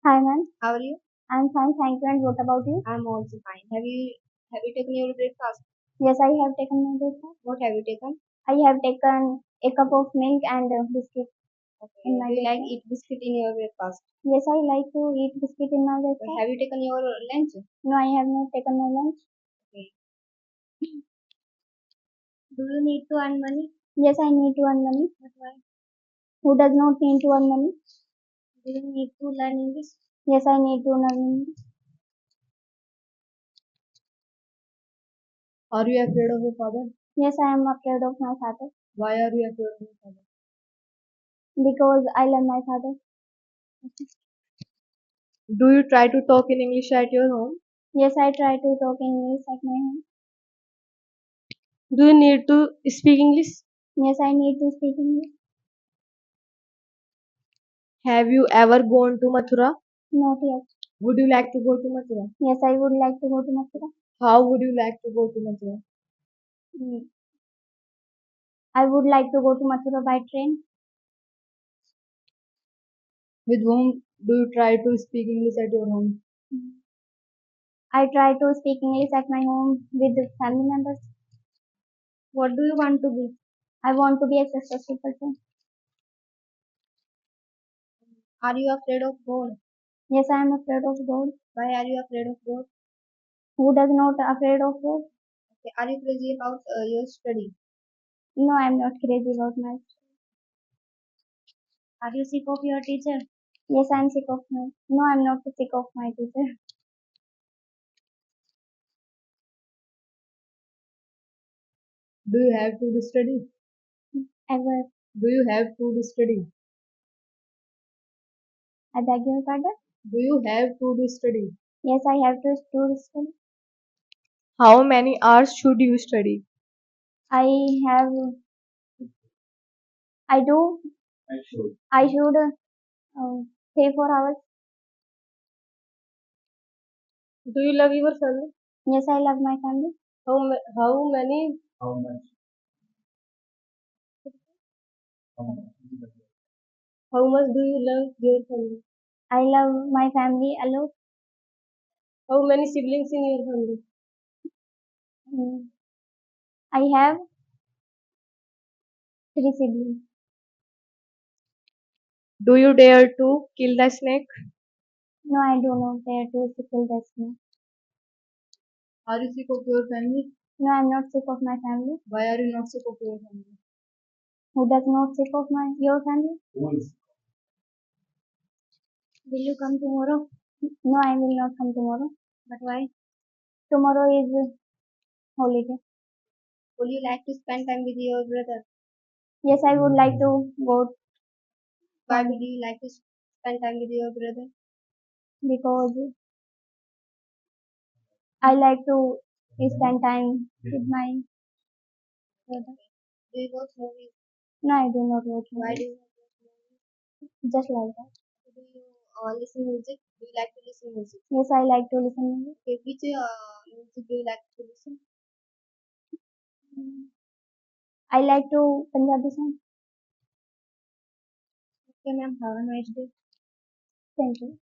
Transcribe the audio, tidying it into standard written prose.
Hi ma'am, How are you? I'm fine, thank you. And what about you? I'm also fine. Have you taken your breakfast? Yes, I have taken my breakfast. What have you taken? I have taken a cup of milk and a biscuit Okay. in my Do you like breakfast. eat biscuit in your breakfast? Yes, I like to eat biscuit in my But breakfast. have you taken your lunch? No, I have not taken my lunch. Okay. Do you need to earn money? Yes, I need to earn money. But why? Who does not need to earn money? Do you need to learn English? Yes, I need to learn English. Are you afraid of your father? Yes, I am afraid of my father Why are you afraid of your father? because I love my father. Do you try to talk in English at your home? Yes, I try to talk English at my home. Do you need to speak English? Yes, I need to speak English. Have you ever gone to Mathura? Not yet. Would you like to go to Mathura? Yes, I would like to go to Mathura. How would you like to go to Mathura? Mm. I would like to go to Mathura by train. With whom do you try to speak English at your home? I try to speak English at my home with the family members. What do you want to be? I want to be a successful person. Are you afraid of God? Yes, I am afraid of God. Why are you afraid of God? Who does not afraid of God? Okay. Are you crazy about your study? No, I am not crazy about my. Are you sick of your teacher? Yes, I am sick of my. No, I am not sick of my teacher. Do you have to do study? Ever. Do you have to do study? I beg your pardon. Do you have to do study? Yes, I have to do this study. How many hours should you study? I have. I do. I should 3 4 hours. Do you love your family? Yes, I love my family. How many? How much do you love your family? I love my family a lot. How many siblings in your family? Mm. I have 3 siblings. Do you dare to kill the snake? No, I do not dare to kill the snake. Are you sick of your family? No, I'm not sick of my family. Why are you not sick of your family? Who does not sick of my your family? Will you come tomorrow? No, I will not come tomorrow. But why? Tomorrow is holiday. Would you like to spend time with your brother? Yes, I would like to go Why would you like to spend time with your brother? because I like to spend time with my brother. Do you watch movies? No, I do not watch Why do movies. you not watch movies? Just like that. Do you listen music? Do you like to listen music? Yes, I like to listen music. Okay, which music do you like to listen? Mm. I like to Punjabi song. Okay, ma'am. Have a nice day. Thank you.